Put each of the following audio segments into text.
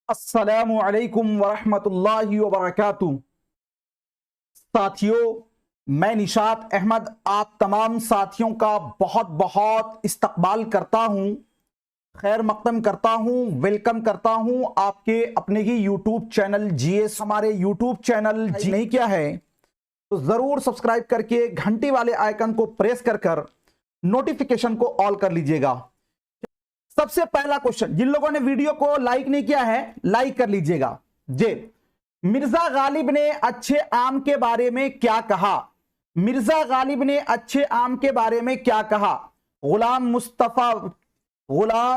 अस्सलामु अलैकुम वरहमतुल्लाहि वबरकातुहू। साथियों, मैं निशात अहमद आप तमाम साथियों का बहुत बहुत इस्तकबाल करता हूं, खैर मकदम करता हूं, वेलकम करता हूं आपके अपने ही यूट्यूब चैनल जीएस। हमारे यूट्यूब चैनल नहीं किया है तो जरूर सब्सक्राइब करके घंटी वाले आइकन को प्रेस कर नोटिफिकेशन को ऑल कर लीजिएगा। सबसे पहला क्वेश्चन, जिन लोगों ने वीडियो को लाइक नहीं किया है लाइक कर लीजिएगा। जे मिर्जा गालिब ने अच्छे आम के बारे में क्या कहा? मिर्जा गालिब ने अच्छे आम के बारे में क्या कहा? Ghulam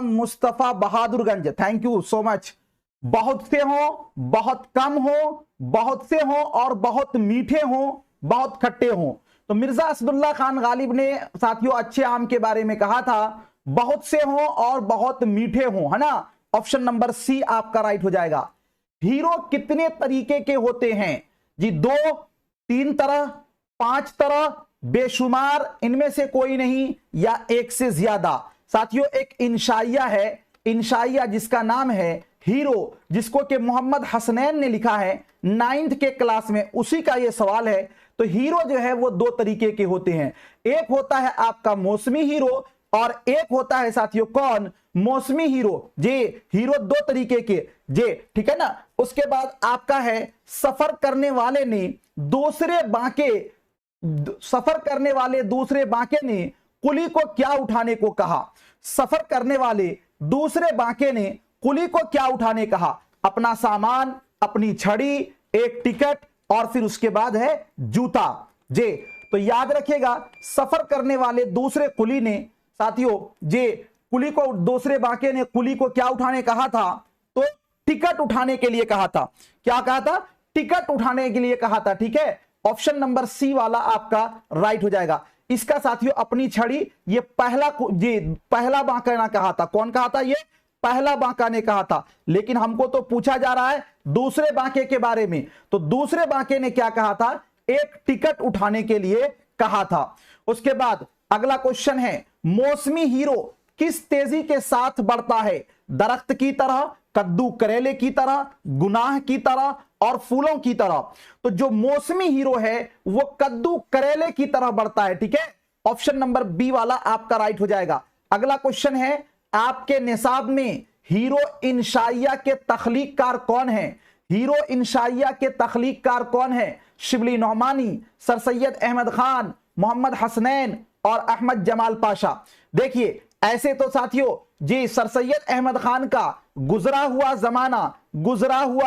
Mustafa Bahadurganj, thank you so much. बहुत से हो, बहुत कम हो, बहुत से हो और बहुत मीठे हो, बहुत खट्टे हो। तो मिर्जा असदुल्ला खान गालिब ने साथियों अच्छे आम के बारे में कहा था बहुत से हो और बहुत मीठे हो, है ना। ऑप्शन नंबर सी आपका राइट हो जाएगा। हीरो कितने तरीके के होते हैं जी? 2, 3 तरह, 5 तरह, बेशुमार, इनमें से कोई नहीं, या एक से ज्यादा? साथियों एक इंशाइया है, इंशाइया जिसका नाम है हीरो, जिसको कि मोहम्मद हसनैन ने लिखा है 9th के क्लास में, उसी का यह सवाल है। तो हीरो जो है वो 2 तरीके के होते हैं। एक होता है आपका मौसमी हीरो और एक होता है साथियों कौन? मौसमी हीरो। जे हीरो 2 तरीके के, जे ठीक है ना। उसके बाद आपका है सफर करने वाले ने दूसरे बांके ने कुली को क्या उठाने को कहा? सफर करने वाले दूसरे बांके ने कुली को क्या उठाने कहा? अपना सामान, अपनी छड़ी, एक टिकट और फिर उसके बाद है जूता। जे तो याद रखिएगा, सफर करने वाले दूसरे कुली ने साथियों जे कुली को, दूसरे बांके ने कुली को क्या उठाने कहा था? तो टिकट उठाने के लिए कहा था। क्या कहा था? टिकट उठाने के लिए कहा था। ठीक है, ऑप्शन नंबर सी वाला आपका राइट हो जाएगा। इसका साथियों अपनी छड़ी, ये पहला बांका ने कहा था। कौन कहा था? ये पहला बांका ने कहा था। लेकिन हमको तो पूछा जा रहा है दूसरे बांके के बारे में। तो दूसरे बांके ने क्या कहा था? एक टिकट उठाने के लिए कहा था। उसके बाद अगला क्वेश्चन है, मौसमी हीरो किस तेजी के साथ बढ़ता है? दरख्त की तरह, कद्दू करेले की तरह, गुनाह की तरह और फूलों की तरह। तो जो मौसमी हीरो है वो कद्दू करेले की तरह बढ़ता है। ठीक है, ऑप्शन नंबर बी वाला आपका राइट हो जाएगा। अगला क्वेश्चन है, आपके निसाब में हीरो इंशाइया के तख्लीककार कौन है? हीरो इंशाइया के तख्लीककार कौन है? शिबली नौमानी, सर सैयद अहमद खान, मोहम्मद हसनैन और अहमद जमाल पाशा। देखिए ऐसे तो साथियों जी सर सैयद अहमद खान का गुजरा हुआ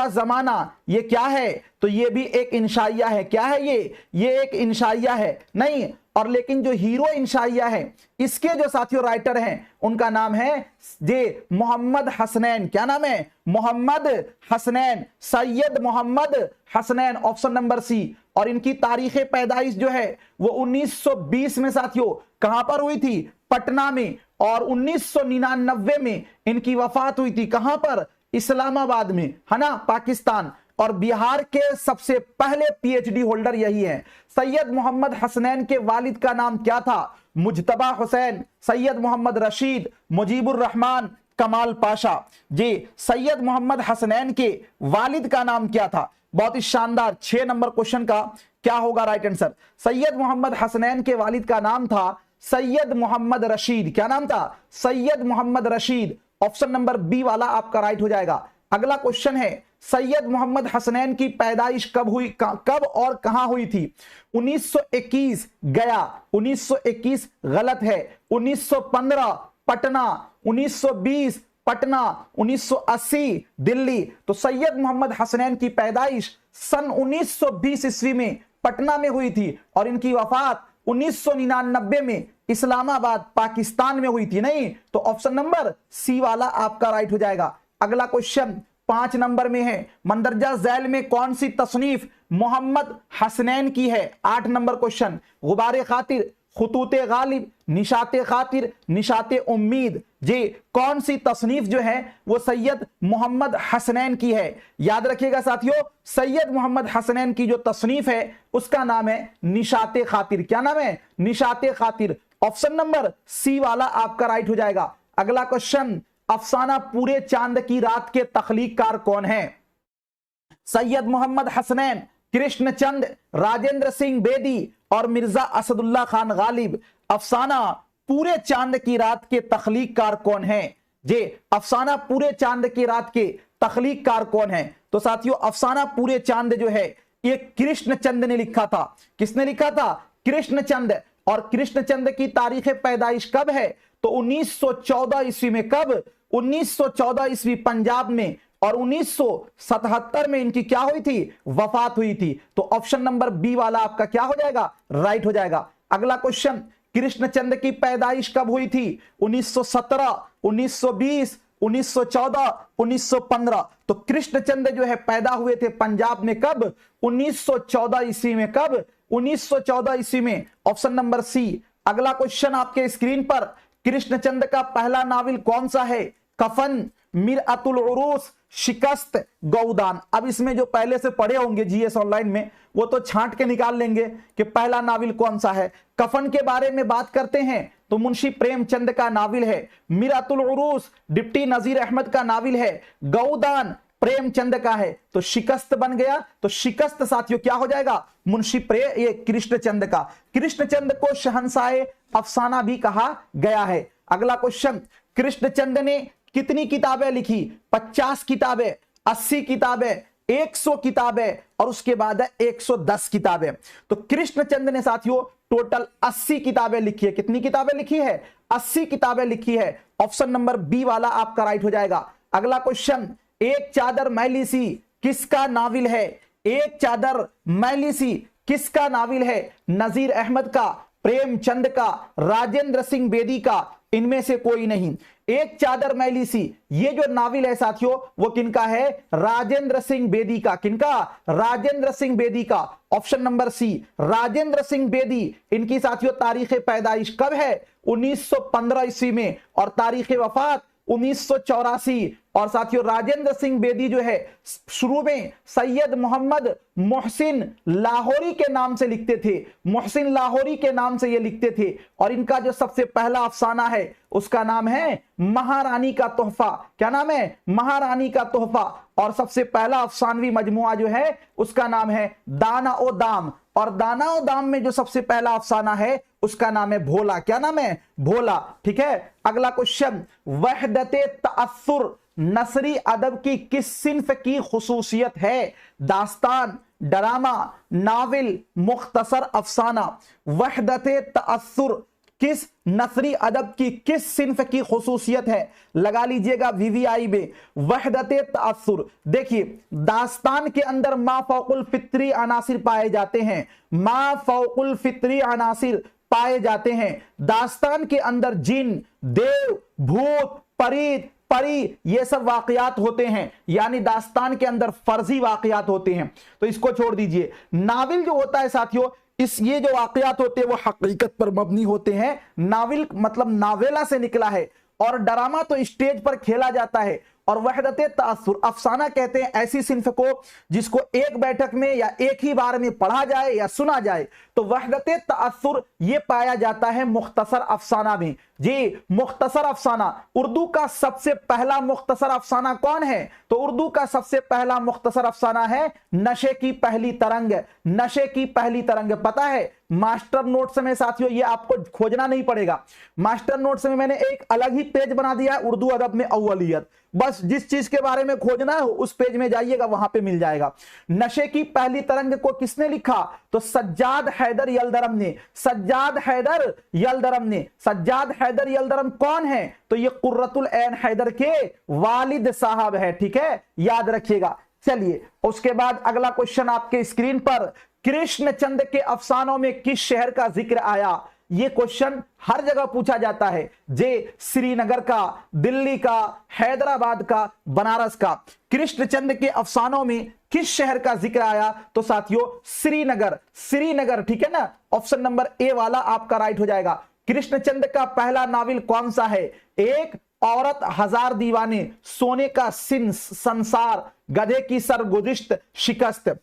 जमाना ये क्या है? तो ये भी एक इंशाइया है। क्या है ये एक इंशाइया है नहीं। और लेकिन जो हीरो इंशाइया है इसके जो साथियों राइटर हैं उनका नाम है जे मोहम्मद हसनैन। क्या नाम है? Mohammad Hasnain, Syed Mohammad Hasnain, option number C. और इनकी तारीख पैदाइश जो है वो 1920 में साथियों कहां पर हुई थी? पटना में। और 1999 में इनकी वफात हुई थी। कहां पर? इस्लामाबाद में, है ना, पाकिस्तान। और बिहार के सबसे पहले पीएचडी होल्डर यही है। सैयद मोहम्मद हसनैन के वालिद का नाम क्या था? मुजतबा हुसैन, सैयद मोहम्मद रशीद, मुजीबुर रहमान, कमाल पाशा। जी सैयद मोहम्मद हसनैन के वालिद का नाम क्या था? बहुत ही शानदार। 6 नंबर क्वेश्चन का क्या होगा राइट आंसर? सैयद मोहम्मद हसनैन के वालिद का नाम था सैयद मोहम्मद रशीद। क्या नाम था? Syed Mohammad Rashid. Option number B वाला आपका राइट हो जाएगा। अगला क्वेश्चन है, सैयद मोहम्मद हसनैन की पैदाइश कब हुई, कब और कहां हुई थी? 1921 गया, 1921 गलत है, 1915 पटना, 1920 पटना, 1980 दिल्ली। तो सैयद मोहम्मद हसनैन की पैदाइश सन 1920 ईस्वी में पटना में हुई थी और इनकी वफात 1999 में इस्लामाबाद पाकिस्तान में हुई थी। नहीं, तो ऑप्शन नंबर सी वाला आपका राइट हो जाएगा। अगला क्वेश्चन 5 नंबर में है, मंदरजा झैल में कौन सी तसनीफ मोहम्मद हसनैन की है? 8 नंबर क्वेश्चन, गुबारे खातिर, खुतूते गालिब, निशाते खातिर, निशाते उम्मीद। जी कौन सी तसनीफ जो है वो सैयद मोहम्मद हसनैन की है? याद रखिएगा साथियों, सैयद मोहम्मद हसनैन की जो तसनीफ है उसका नाम है निशाते खातिर। क्या नाम है? निशाते खातिर। ऑप्शन नंबर सी वाला आपका राइट हो जाएगा। अगला क्वेश्चन अफसाना पूरे चांद की रात के तख्लीककार कौन है? सैयद मोहम्मद हसनैन, कृष्णचंद, राजेंद्र सिंह बेदी और मिर्जा असदुल्ला खान गालिब। अफसाना पूरे चांद की रात के तख्लीककार कौन है? जे अफसाना पूरे चांद की रात के तख्लीककार कौन है? तो साथियों अफसाना पूरे चांद जो है ये कृष्णचंद ने लिखा था। किसने लिखा था? कृष्णचंद। और कृष्णचंद की तारीख पैदाइश कब है? तो 1914 ईस्वी में। कब? 1914 ईस्वी पंजाब में। और 1977 में इनकी क्या हुई थी? वफात हुई थी। तो ऑप्शन नंबर बी वाला आपका क्या हो जाएगा? राइट हो जाएगा। अगला क्वेश्चन, कृष्णचंद की पैदाइश कब हुई थी? 1917, 1920, 1914, 1915। तो कृष्णचंद जो है पैदा हुए थे पंजाब में। कब? 1914 ईस्वी में। कब? 1914 ईस्वी में। Option number C. अगला क्वेश्चन आपके स्क्रीन पर, कृष्णचंद का पहला नावल कौन सा है? कफन, मिरअतुल उरूस, शिकस्त, गौदान। अब इसमें जो पहले से पढ़े होंगे जीएस ऑनलाइन में वो तो छांट के निकाल लेंगे कि पहला नावल कौन सा है। कफन के बारे में बात करते हैं तो मुंशी प्रेमचंद का नावल है। मिरअतुल उरूस डिप्टी नजीर अहमद का नावल है। गौदान प्रेमचंद का है। तो शिकस्त बन गया। तो शिकस्त साथियों क्या हो जाएगा? मुंशी ये कृष्णचंद का। कृष्णचंद को शहंशाह अफसाना भी कहा गया है। अगला क्वेश्चन, कृष्णचंद ने कितनी किताबें लिखी? 50 किताबें, 80 किताबें, 100 किताबें और उसके बाद है 110 किताबें। तो कृष्णचंद ने साथियों टोटल 80 किताबें लिखी है। कितनी किताबें लिखी है? 80 किताबें लिखी है। ऑप्शन नंबर बी वाला आपका राइट हो जाएगा। अगला क्वेश्चन, एक चादर मैली सी किसका नावल है? एक चादर मैली सी किसका नावल है? नजीर अहमद का, प्रेमचंद का, राजेंद्र सिंह बेदी का, इनमें से कोई नहीं। एक चादर मैली सी ये जो नावल है साथियों वो किनका है? राजेंद्र सिंह बेदी का। किनका? राजेंद्र सिंह बेदी का। Option number C Rajendra Singh Bedi. इनकी साथियों तारीख पैदाइश कब है? 1915 ईस्वी में। और तारीख वफात 1984। और साथियों राजेंद्र सिंह बेदी जो है शुरू में सैयद मोहम्मद मोहसिन लाहौरी के नाम से लिखते थे। मोहसिन लाहौरी के नाम से ये लिखते थे। और इनका जो सबसे पहला अफसाना है उसका नाम है महारानी का तोहफा। क्या नाम है? महारानी का तोहफा। और सबसे पहला अफसानवी मजमुआ जो है उसका नाम है दाना ओ दाम। और दाना ओ दाम में जो सबसे पहला अफसाना है उसका नाम है भोला। क्या नाम है? भोला। ठीक है। अगला क्वेश्चन, वहदते तअस्सुर नसरी अदब की किस सिन्फ की खुसूसियत है? दास्तान, डरामा, नावल, मुख्तसर अफसाना। वहदते तअस्सुर किस नसरी अदब की किस सिन्फ की खुसूसियत है? लगा लीजिएगा वीवीआई में। वहदते तअस्सुर, देखिए दास्तान के अंदर मा फौकुल फित्री अनासिर पाए जाते हैं। मा फौकुल फित्री अनासिर पाए जाते हैं। दास्तान के अंदर जिन, देव, भूत, परीत, परी ये सब वाकयात होते हैं। यानी दास्तान के अंदर फर्जी वाकयात होते हैं। तो इसको छोड़ दीजिए। नावल जो होता है साथियों ये जो वाकयात होते हैं वो हकीकत पर मबनी होते हैं। नावल मतलब नावेला से निकला है। और डरामा तो स्टेज पर खेला जाता है। और वहदते तासुर अफसाना कहते हैं ऐसी सिन्फ को जिसको एक बैठक में या एक ही बार में पढ़ा जाए या सुना जाए। तो वहदते तासुर ये पाया जाता है मुख्तसर अफसाना में। जी मुख्तसर अफसाना। उर्दू का सबसे पहला मुख्तसर अफसाना कौन है? तो उर्दू का सबसे पहला मुख्तसर अफसाना है नशे की पहली तरंग। नशे की पहली तरंग पता है मास्टर नोट्स में साथियों ये आपको खोजना नहीं पड़ेगा। मास्टर नोट्स में मैंने एक अलग ही पेज बना दिया है उर्दू अदब में अव्वलियत। बस जिस चीज के बारे में खोजना है उस पेज में जाइएगा वहां पे मिल जाएगा। नशे की पहली तरंग को किसने लिखा? तो सज्जाद हैदर यलदरम ने। सज्जाद हैदर यलदरम ने। सज्जाद हैदर यलदरम कौन है? तो ये कुर्रतुल ऐन हैदर के वालिद साहब है। ठीक है, याद रखिएगा। चलिए उसके बाद अगला क्वेश्चन आपके स्क्रीन पर, कृष्णचंद के अफसानों में किस शहर का जिक्र आया? ये क्वेश्चन हर जगह पूछा जाता है। जे श्रीनगर का, दिल्ली का, हैदराबाद का, बनारस का। कृष्णचंद के अफसानों में किस शहर का जिक्र आया? तो साथियों श्रीनगर। श्रीनगर। ठीक है ना। ऑप्शन नंबर ए वाला आपका राइट हो जाएगा। कृष्णचंद का पहला नावल कौन सा है? एक औरत हजार दीवाने, सोने का संसार, गधे की सरगुजिश्त, शिकस्त।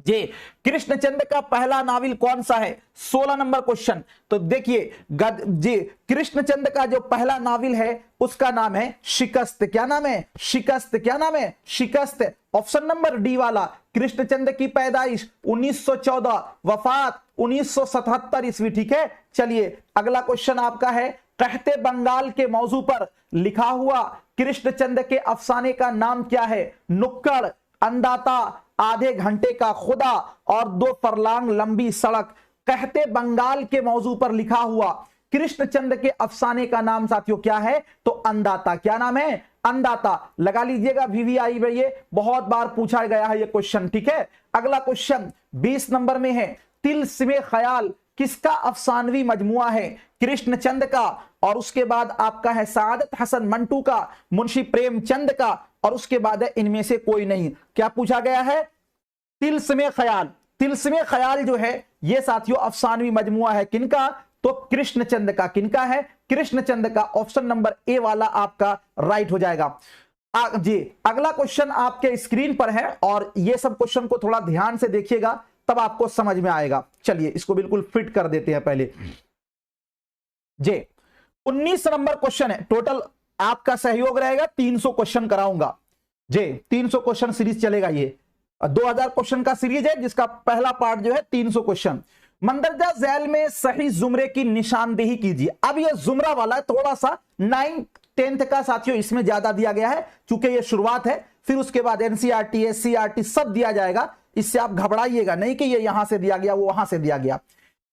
जी कृष्णचंद्र का पहला नावल कौन सा है? 16 नंबर क्वेश्चन। तो देखिए जी कृष्णचंद्र का जो पहला नावल है उसका नाम है शिकस्त। क्या नाम है? शिकस्त। क्या नाम है? शिकस्त। ऑप्शन नंबर डी वाला। कृष्णचंद्र की पैदाइश 1914, वफात 1977 ईस्वी। ठीक है, चलिए अगला क्वेश्चन आपका है, कहते बंगाल के मौजू पर लिखा हुआ कृष्णचंद्र के अफसाने का नाम क्या है? नुक्कड़, अंदाता, आधे घंटे का खुदा और 2 फरलांग लंबी सड़क। कहते बंगाल के मौजू पर लिखा हुआ कृष्णचंद्र के अफसाने का नाम साथियों क्या है? तो अंदाता। क्या नाम है? अंदाता। लगा लीजिएगा VVI में, ये बहुत बार पूछा गया है ये क्वेश्चन। ठीक है, अगला क्वेश्चन 20 नंबर में है, तिल्स्मे ख्याल किसका अफसानवी मजमुआ है? कृष्णचंद्र का, और उसके बाद आपका है सादत हसन मंटू का, मुंशी प्रेमचंद का, और उसके बाद है इनमें से कोई नहीं। क्या पूछा गया है? तिल्स्मे ख्याल। तिल्स्मे ख्याल जो है ये साथियों अफसानवी मजमुआ है किनका? तो कृष्णचंद्र का। किनका है? कृष्णचंद्र का। ऑप्शन नंबर ए वाला आपका राइट हो जाएगा। जी अगला क्वेश्चन आपके स्क्रीन पर है और ये सब क्वेश्चन को थोड़ा ध्यान से देखिएगा तब आपको समझ में आएगा। चलिए इसको बिल्कुल फिट कर देते हैं पहले। जी 19 नंबर क्वेश्चन है। टोटल आपका सहयोग रहेगा 300 क्वेश्चन कराऊंगा। जी 300 क्वेश्चन सीरीज चलेगा। ये 2000 क्वेश्टन का सीरीज है जिसका पहला पार्ट जो है 300 क्वेश्चन। मंदरजा झैल में सही जुमरे की निशानदेही कीजिए। अब ये जुमरा वाला थोड़ा सा 9th 10th का साथियों इसमें ज्यादा दिया गया है क्योंकि ये शुरुआत है, फिर उसके बाद NCERT SCERT सब दिया जाएगा। इससे आप घबराइएगा नहीं कि ये यहां से दिया गया वो वहां से दिया गया।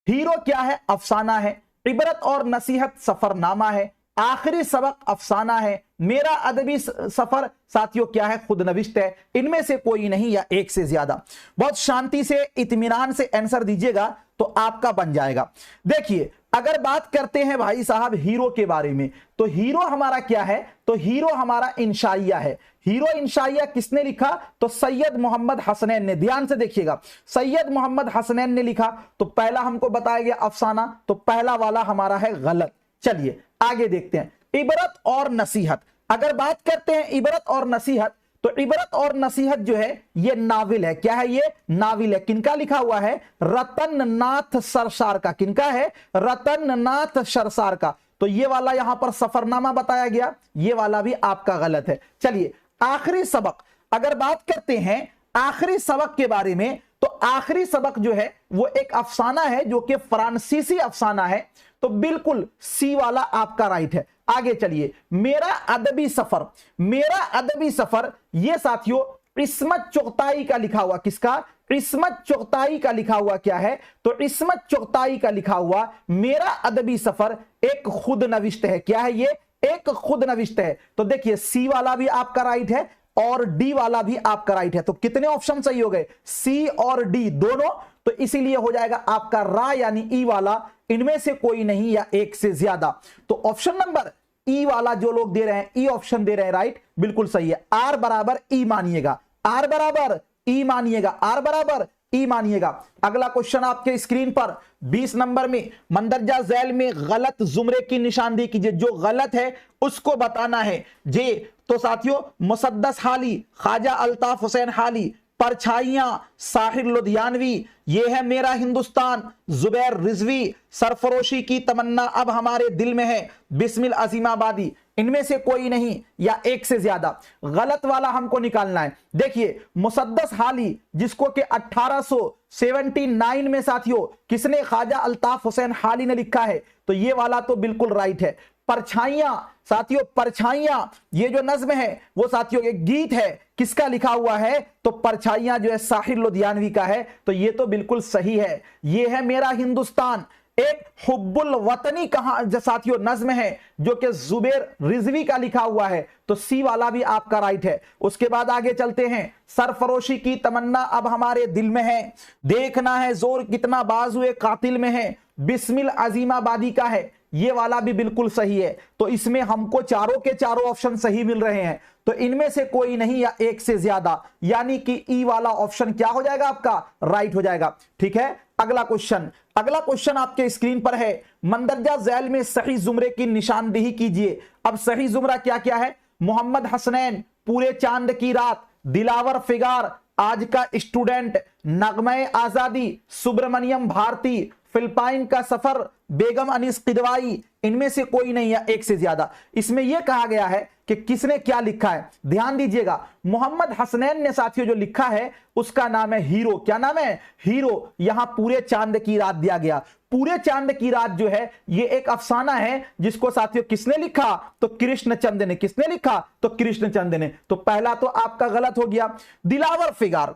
हीरो क्या है? अफसाना है। इबरत और नसीहत सफरनामा है। आखिरी सबक अफसाना है। मेरा अदबी सफर साथियों क्या है? खुदनविश्त है। इनमें से कोई नहीं या एक से ज्यादा। बहुत शांति से इत्मीनान से आंसर दीजिएगा तो आपका बन जाएगा। देखिए अगर बात करते हैं भाई साहब हीरो के बारे में, तो हीरो हमारा क्या है? तो हीरो हमारा इंशाइया है। हीरो इंशाइया किसने लिखा? तो सैयद मोहम्मद हसनैन ने। ध्यान से देखिएगा, सैयद मोहम्मद हसनैन ने लिखा। तो पहला हमको बताया गया अफसाना, तो पहला वाला हमारा है गलत। चलिए आगे देखते हैं। इबरत और नसीहत, अगर बात करते हैं इबरत और नसीहत, तो इबरत और नसीहत जो है ये नाविल है। क्या है? ये नाविल है। किनका लिखा हुआ है? रतन नाथ सरसार का। किनका है? रतन नाथ सरसार का। तो ये वाला यहां पर सफरनामा बताया गया, ये वाला भी आपका गलत है। चलिए आखिरी सबक, अगर बात करते हैं आखिरी सबक के बारे में, तो आखिरी सबक जो है वो एक अफसाना है जो कि फ्रांसीसी अफसाना है। तो बिल्कुल सी वाला आपका राइट है। आगे चलिए, मेरा अदबी सफर। मेरा अदबी सफर ये साथियों इस्मत चुगताई का लिखा हुआ। किसका? इस्मत चुगताई का लिखा हुआ क्या है? तो इस्मत चुगताई का लिखा हुआ मेरा अदबी सफर एक खुद नविश्त है। क्या है ये? एक खुद नविश्त है। तो देखिए सी वाला भी आपका राइट है और डी वाला भी आपका राइट है। तो कितने ऑप्शन सही हो गए? सी और डी दोनों। तो इसीलिए हो जाएगा आपका रा यानी ई वाला, इनमें से कोई नहीं या एक से ज्यादा। तो ऑप्शन नंबर ई वाला जो लोग दे रहे हैं, ई ऑप्शन दे रहे हैं, राइट बिल्कुल सही है। आर बराबर ई मानिएगा, आर बराबर ई मानिएगा, आर बराबर ई मानिएगा। अगला क्वेश्चन आपके स्क्रीन पर 20 नंबर में, मंदरजा झैल में गलत जुमरे की निशानदेही कीजिए। जो गलत है उसको बताना है। जे तो साथियों मुसद्दस हाली, ख्वाजा अल्ताफ हुसैन हाली, परछाइयां साहिर लुधियानवी, ये है मेरा हिंदुस्तान जुबैर रिजवी, सरफरोशी की तमन्ना अब हमारे दिल में है बिस्मिल अजीमाबादी। इनमें से कोई नहीं या एक से ज्यादा। गलत वाला हमको निकालना है। देखिए मुसद्दस हाली जिसको कि 1879 में साथियों किसने? ख्वाजा अल्ताफ हुसैन हाली ने लिखा है। तो ये वाला तो बिल्कुल राइट है। परछाइयां साथियों, परछाइयां ये जो नज्म है वो साथियों एक गीत है, किसका लिखा हुआ है? तो परछाइयां जो है साहिर लुधियानवी का है। तो ये तो बिल्कुल सही है। ये है मेरा हिंदुस्तान एक हुब्बुल वतनी कहा साथियों नज्म है जो कि जुबैर रिजवी का लिखा हुआ है। तो सी वाला भी आपका राइट है। उसके बाद आगे चलते हैं। सरफरोशी की तमन्ना अब हमारे दिल में है, देखना है जोर कितना बाजुए कातिल में है, बिस्मिल अजीमाबादी का है। ये वाला भी बिल्कुल सही है। तो इसमें हमको चारों के चारों ऑप्शन सही मिल रहे हैं। तो इनमें से कोई नहीं या एक से ज्यादा, यानी कि ई वाला ऑप्शन क्या हो जाएगा? आपका राइट हो जाएगा। ठीक है, अगला क्वेश्चन। अगला क्वेश्चन आपके स्क्रीन पर है। मंदरजा झैल में सही जुमरे की निशानदेही कीजिए। अब सही जुमरा क्या क्या है? मोहम्मद हसनैन, पूरे चांद की रात, दिलावर फिगार, आज का स्टूडेंट, नगमे आजादी, सुब्रमण्यम भारती, फिलिपाइन का सफर, बेगम अनीस किदवाई, इनमें से कोई नहीं या एक से ज्यादा। इसमें यह कहा गया है कि किसने क्या लिखा है, ध्यान दीजिएगा। मोहम्मद हसनैन ने साथियों जो लिखा है उसका नाम है हीरो। क्या नाम है? हीरो। यहां पूरे चांद की रात दिया गया। पूरे चांद की रात जो है ये एक अफसाना है जिसको साथियों किसने लिखा? तो कृष्णचंद ने। किसने लिखा? तो कृष्णचंद ने। तो पहला तो आपका गलत हो गया। दिलावर फिगार,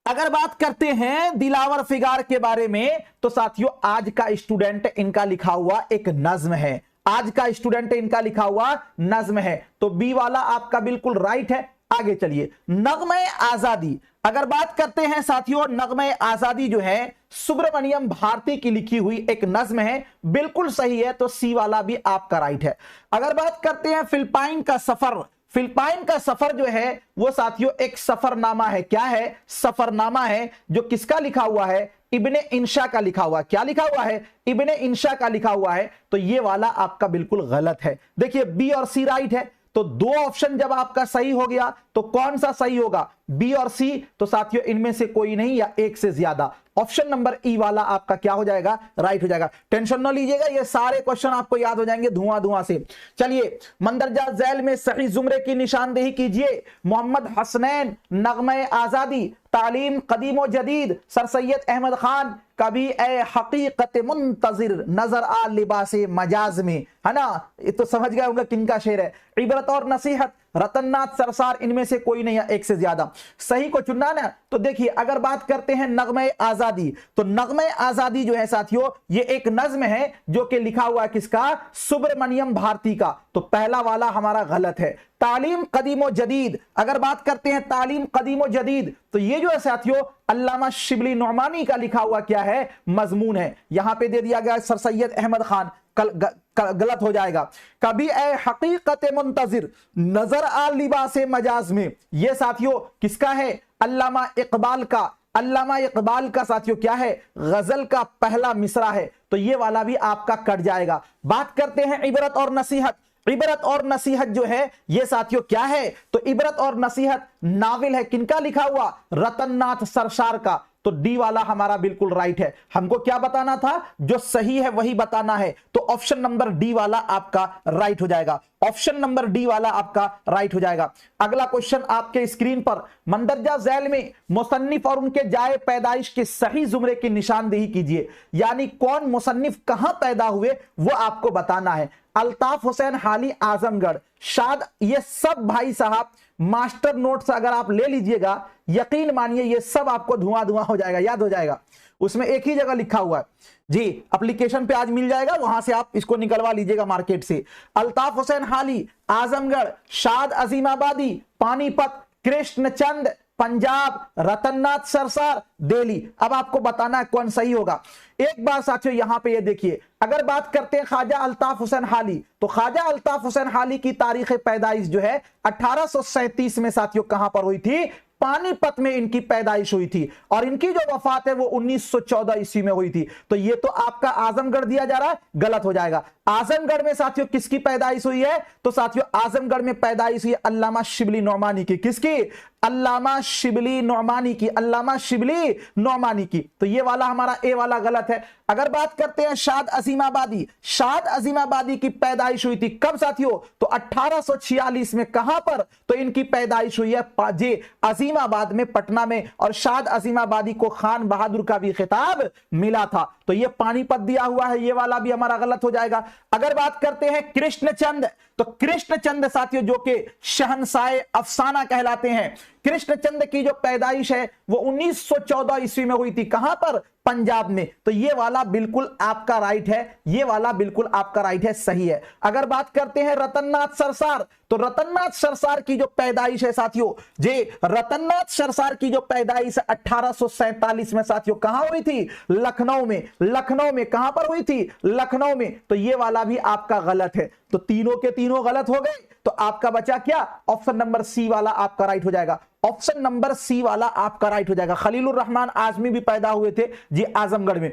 अगर बात करते हैं दिलावर फिगार के बारे में तो साथियों आज का स्टूडेंट इनका लिखा हुआ एक नज्म है। आज का स्टूडेंट इनका लिखा हुआ नज्म है। तो बी वाला आपका बिल्कुल राइट है। आगे चलिए, नगमे आजादी, अगर बात करते हैं साथियों नगमे आजादी जो है सुब्रमण्यम भारती की लिखी हुई एक नज्म है, बिल्कुल सही है। तो सी वाला भी आपका राइट है। अगर बात करते हैं फिलिपाइन का सफर, फिलिपाइन का सफर जो है वो साथियों एक सफरनामा है। क्या है? सफरनामा है, जो किसका लिखा हुआ है? इब्ने इंशा का लिखा हुआ। क्या लिखा हुआ है? इब्ने इंशा का लिखा हुआ है। तो ये वाला आपका बिल्कुल गलत है। देखिए बी और सी राइट है। तो दो ऑप्शन जब आपका सही हो गया तो कौन सा सही होगा? बी और सी। तो साथियों इनमें से कोई नहीं या एक से ज्यादा। ऑप्शन नंबर ई वाला आपका क्या हो जाएगा? राइट हो जाएगा। टेंशन ना लीजिएगा, ये सारे क्वेश्चन आपको याद हो जाएंगे धुआं धुआं से। चलिए, मंदरजा झैल में सही जुमरे की निशानदेही कीजिए। मोहम्मद हसनैन, नगमे आजादी, तालीम कदीम व जदीद, सर सैयद अहमद खान, कभी ए हकीकत मुंतजिर, नजर आ लिबास मजाज में, है ना? ये तो समझ गए होंगे किनका शेर है। इबरत और नसीहत, रतननाथ सरसार, इनमें से कोई नहीं है एक से ज्यादा। सही को चुनना ना। तो देखिए अगर बात करते हैं नगमे आजादी, तो नगमे आजादी जो है साथियों ये एक नज्म है जो कि लिखा हुआ है किसका? सुब्रमण्यम भारती का। तो पहला वाला हमारा गलत है। तालीम कदीम जदीद, अगर बात करते हैं तालीम कदीम जदीद तो ये जो है साथियों अल्लामा शिबली नौमानी का लिखा हुआ क्या है? मजमून है। यहां पे दे दिया गया सर सैयद अहमद खान, गलत हो जाएगा। कभी ए हकीकत मुंतजिर, नजर आ लिबास मजाज में, ये साथियों किसका है? अल्लामा इकबाल का। अल्लामा इकबाल का साथियों क्या है? गजल का पहला मिसरा है। तो ये वाला भी आपका कट जाएगा। बात करते हैं इबरत और नसीहत। इबरत और नसीहत जो है ये साथियों क्या है? तो इबरत और नसीहत नावल है। किनका लिखा हुआ? रतननाथ सरसार का। तो डी वाला हमारा बिल्कुल राइट है। हमको क्या बताना था? जो सही है वही बताना है। तो ऑप्शन नंबर डी वाला आपका राइट हो जाएगा। ऑप्शन नंबर डी वाला आपका राइट हो जाएगा। अगला क्वेश्चन आपके स्क्रीन पर, मंदरजा झैल में मुसन्निफ और उनके जाए पैदाइश के सही जुमरे की निशानदेही कीजिए। यानी कौन मुसन्निफ कहां पैदा हुए वो आपको बताना है। अल्ताफ हुसैन हाली आजमगढ़, शाद, ये सब भाई साहब मास्टर नोट्स अगर आप ले लीजिएगा यकीन मानिए ये सब आपको धुआं धुआं हो जाएगा, याद हो जाएगा। उसमें एक ही जगह लिखा हुआ है जी, एप्लीकेशन पे आज मिल जाएगा, वहां से आप इसको निकलवा लीजिएगा मार्केट से। अल्ताफ हुसैन हाली आजमगढ़, शाद अजीमाबादी पानीपत, कृष्णचंद पंजाब, रतननाथ सरसार दिल्ली। अब आपको बताना है कौन सही होगा। एक बार साथियों यहां पे ये देखिए, अगर बात करते हैं ख्वाजा अल्ताफ हुसैन हाली, तो ख्वाजा अल्ताफ हुसैन हाली की तारीख पैदाइश जो है 1837 में साथियों कहां पर हुई थी? पानीपत में इनकी पैदाइश हुई थी। और इनकी जो वफात है वो 1914 ईस्वी में हुई थी। तो ये तो आपका आजमगढ़ दिया जा रहा है, गलत हो जाएगा। आजमगढ़ में साथियों किसकी पैदाइश हुई है? तो साथियों आजमगढ़ में पैदाइश हुई अल्लामा शिबली नौमानी की। किसकी? अल्लामा शिबली नौमानी की। अल्लामा शिबली नौमानी की। तो ये वाला हमारा ए वाला गलत है। अगर बात करते हैं शाद अजीमाबादी, शाद अजीमाबादी की पैदाइश हुई थी कब साथियों? तो 1846 में। कहां पर? तो इनकी पैदाइश हुई है जी अजीमाबाद में, पटना में। और शाद अजीमाबादी को खान बहादुर का भी खिताब मिला था। तो ये पानीपत दिया हुआ है, ये वाला भी हमारा गलत हो जाएगा। अगर बात करते हैं कृष्णचंद, तो कृष्णचंद साथियों जो कि शहंशाह अफसाना कहलाते हैं, कृष्णचंद की जो पैदाइश है वो 1914 ईस्वी में हुई थी। कहां पर? पंजाब में। तो ये वाला बिल्कुल आपका राइट है, ये वाला बिल्कुल आपका राइट है, सही है। अगर बात करते हैं रतननाथ सरसार, तो रतननाथ सरसार की जो पैदाइश है साथियों, जे रतननाथ सरसार की जो पैदाइश 1847 में साथियों कहां हुई थी? लखनऊ में। लखनऊ में। कहां पर हुई थी? लखनऊ में। तो ये वाला भी आपका गलत है। तो तीनों के तीनों गलत हो गए। तो आपका बचा क्या? ऑप्शन नंबर सी वाला आपका राइट हो जाएगा। ऑप्शन नंबर सी वाला आपका राइट हो जाएगा। खलीलुर रहमान आजमी भी पैदा हुए थे जी आजमगढ़ में।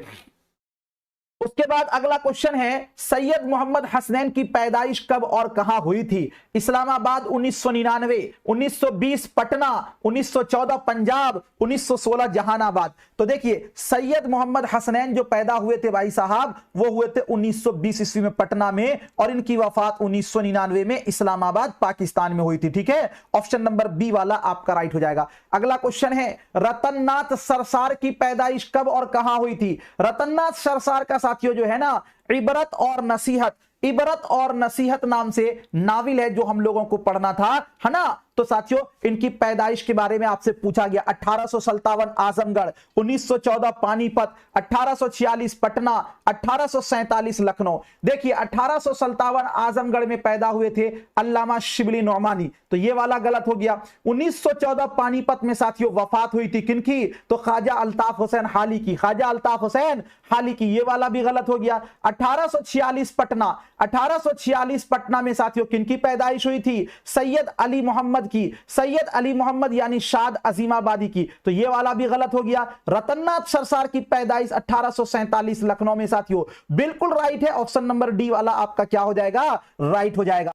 उसके बाद अगला क्वेश्चन है, सैयद मोहम्मद हसनैन की पैदाइश कब और कहां हुई थी? इस्लामाबाद 1999, 1920 पटना, 1914 पंजाब, 1916 जहानाबाद। तो देखिए सैयद मोहम्मद हसनैन जो पैदा हुए थे भाई साहब, वो हुए थे 1920 ईस्वी में पटना में, और इनकी वफात 1999 में इस्लामाबाद पाकिस्तान में हुई थी। ठीक है, ऑप्शन नंबर बी वाला आपका राइट हो जाएगा। अगला क्वेश्चन है, रतननाथ सरसार की पैदाइश कब और कहां हुई थी? रतननाथ सरसार का साथियों जो है ना, इबरत और नसीहत, इबरत और नसीहत नाम से नाविल है जो हम लोगों को पढ़ना था, है ना। तो साथियों इनकी पैदाइश के बारे में आपसे पूछा गया। 1857 आजमगढ़, 1914 पानीपत, 1846 पटना, 1847 लखनऊ। देखिए 1857 आजमगढ़ में पैदा हुए थे अल्लामा शिबली नौमानी, तो ये वाला गलत हो गया। 1914 पानीपत में साथियों वफात हुई थी किनकी? तो ख्वाजा अल्ताफ हुसैन हाली की, ख्वाजा अल्ताफ हुसैन हाली की, ये वाला भी गलत हो गया। 1846 पटना, 1846 पटना में साथियों किनकी पैदाइश हुई थी? सैयद अली मोहम्मद की, सैयद अली मोहम्मद यानी शाद अजीमाबादी की, तो ये वाला भी गलत हो गया। रतननाथ सरसार की पैदाइश 1847 लखनऊ में साथियों, बिल्कुल राइट है, ऑप्शन नंबर डी वाला आपका क्या हो जाएगा? राइट हो जाएगा।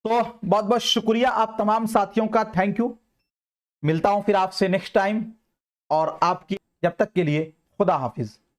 तो बहुत बहुत शुक्रिया आप तमाम साथियों का, थैंक यू। मिलता हूं फिर आपसे नेक्स्ट टाइम, और आपकी जब तक के लिए खुदा हाफिज।